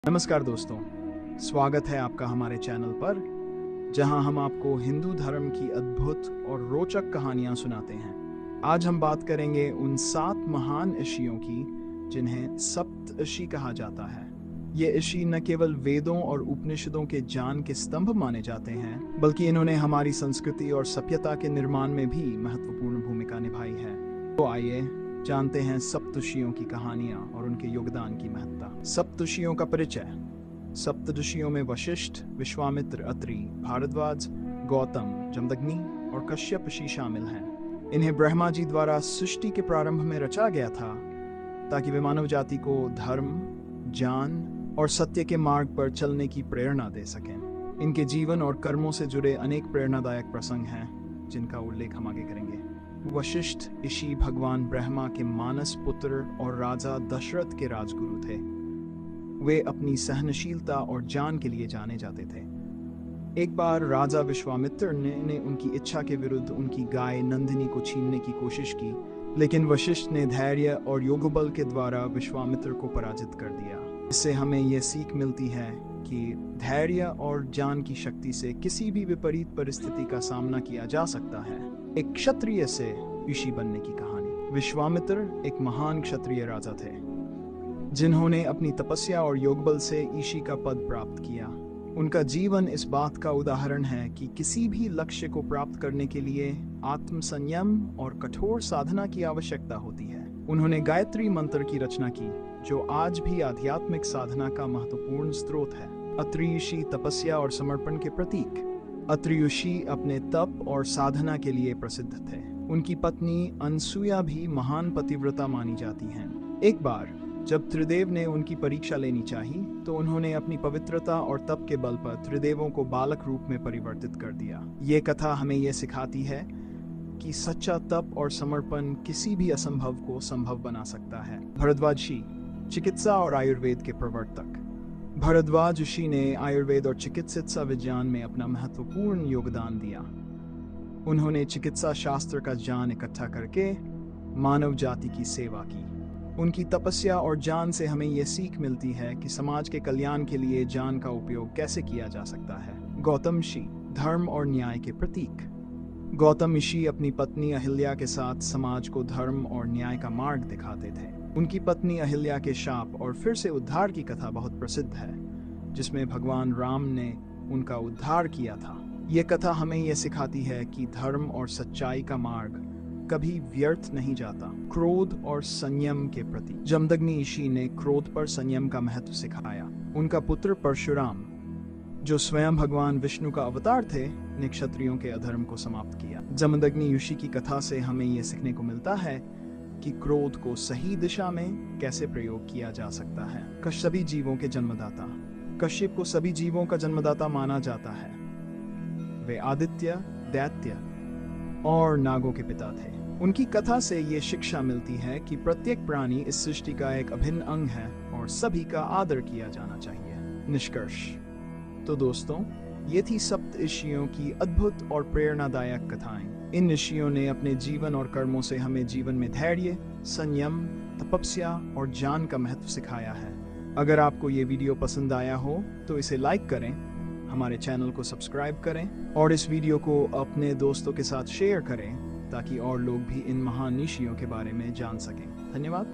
नमस्कार दोस्तों, स्वागत है आपका हमारे चैनल पर, जहां हम आपको हिंदू धर्म की अद्भुत और रोचक कहानियां सुनाते हैं। आज हम बात करेंगे उन 7 महान ऋषियों की जिन्हें सप्त ऋषि कहा जाता है। ये ऋषि न केवल वेदों और उपनिषदों के ज्ञान के स्तंभ माने जाते हैं, बल्कि इन्होंने हमारी संस्कृति और सभ्यता के निर्माण में भी महत्वपूर्ण भूमिका निभाई है। तो आइए जानते हैं सप्तऋषियों की कहानियां और उनके योगदान की महत्ता। सप्तऋषियों का परिचय। सप्तऋषियों में वशिष्ठ, विश्वामित्र, अत्रि, भारद्वाज, गौतम, जमदग्नि और कश्यप ऋषि शामिल हैं। इन्हें ब्रह्मा जी द्वारा सृष्टि के प्रारंभ में रचा गया था ताकि वे मानव जाति को धर्म, ज्ञान और सत्य के मार्ग पर चलने की प्रेरणा दे सकें। इनके जीवन और कर्मों से जुड़े अनेक प्रेरणादायक प्रसंग हैं जिनका उल्लेख हम आगे करेंगे। वशिष्ठ ऋषि भगवान ब्रह्मा के मानस पुत्र और राजा दशरथ के राजगुरु थे। वे अपनी सहनशीलता और ज्ञान के लिए जाने जाते थे। एक बार राजा विश्वामित्र ने उनकी इच्छा के विरुद्ध उनकी गाय नंदिनी को छीनने की कोशिश की, लेकिन वशिष्ठ ने धैर्य और योगबल के द्वारा विश्वामित्र को पराजित कर दिया। इससे हमें यह सीख मिलती है कि धैर्य और ज्ञान की शक्ति से किसी भी विपरीत परिस्थिति का सामना किया जा सकता है। एक क्षत्रिय से ऋषि बनने की कहानी। विश्वामित्र एक महान क्षत्रिय राजा थे जिन्होंने अपनी तपस्या और योगबल से ऋषि का पद प्राप्त किया। उनका जीवन इस बात का उदाहरण है कि किसी भी लक्ष्य को प्राप्त करने के लिए आत्मसंयम और कठोर साधना की आवश्यकता होती है। उन्होंने गायत्री मंत्र की रचना की, जो आज भी आध्यात्मिक साधना का महत्वपूर्ण स्रोत है। अत्रि ऋषि तपस्या और समर्पण के प्रतीक। अत्रि ऋषि अपने तप और साधना के लिए प्रसिद्ध थे। उनकी पत्नी अनसुया भी महान पतिव्रता मानी जाती हैं। एक बार जब त्रिदेव ने उनकी परीक्षा लेनी चाहिए, तो उन्होंने अपनी पवित्रता और तप के बल पर त्रिदेवों को बालक रूप में परिवर्तित कर दिया। ये कथा हमें यह सिखाती है कि सच्चा तप और समर्पण किसी भी असंभव को संभव बना सकता है। भरद्वाज ऋषि चिकित्सा और आयुर्वेद के प्रवर्तक। भरद्वाज ऋषि ने आयुर्वेद और चिकित्सा विज्ञान में अपना महत्वपूर्ण योगदान दिया। उन्होंने चिकित्सा शास्त्र का ज्ञान इकट्ठा करके मानव जाति की सेवा की। उनकी तपस्या और ज्ञान से हमें यह सीख मिलती है कि समाज के कल्याण के लिए ज्ञान का उपयोग कैसे किया जा सकता है। गौतम ऋषि धर्म और न्याय के प्रतीक। गौतम ऋषि अपनी पत्नी अहिल्या के साथ समाज को धर्म और न्याय का मार्ग दिखाते थे। उनकी पत्नी अहिल्या के शाप और फिर से उद्धार की कथा बहुत प्रसिद्ध है, जिसमें भगवान राम ने उनका उद्धार किया था। यह कथा हमें यह सिखाती है कि धर्म और सच्चाई का मार्ग कभी व्यर्थ नहीं जाता। क्रोध और संयम के प्रति। जमदग्नि ऋषि ने क्रोध पर संयम का महत्व सिखाया। उनका पुत्र परशुराम, जो स्वयं भगवान विष्णु का अवतार थे, ने क्षत्रियों के अधर्म को समाप्त किया। जमदग्नि ऋषि की कथा से हमें यह सीखने को मिलता है कि क्रोध को सही दिशा में कैसे प्रयोग किया जा सकता है। सभी जीवों के जन्मदाता। कश्यप को सभी जीवों का जन्मदाता माना जाता है। वे आदित्य, दैत्य और नागों के पिता थे। उनकी कथा से ये शिक्षा मिलती है कि प्रत्येक प्राणी इस सृष्टि का एक अभिन्न अंग है और सभी का आदर किया जाना चाहिए। निष्कर्ष। तो दोस्तों, ये थी सप्त ऋषियों की अद्भुत और प्रेरणादायक कथाएं। इन ऋषियों ने अपने जीवन और कर्मों से हमें जीवन में धैर्य, संयम, तपस्या और ज्ञान का महत्व सिखाया है। अगर आपको ये वीडियो पसंद आया हो तो इसे लाइक करें, हमारे चैनल को सब्सक्राइब करें और इस वीडियो को अपने दोस्तों के साथ शेयर करें ताकि और लोग भी इन महान ऋषियों के बारे में जान सकें। धन्यवाद।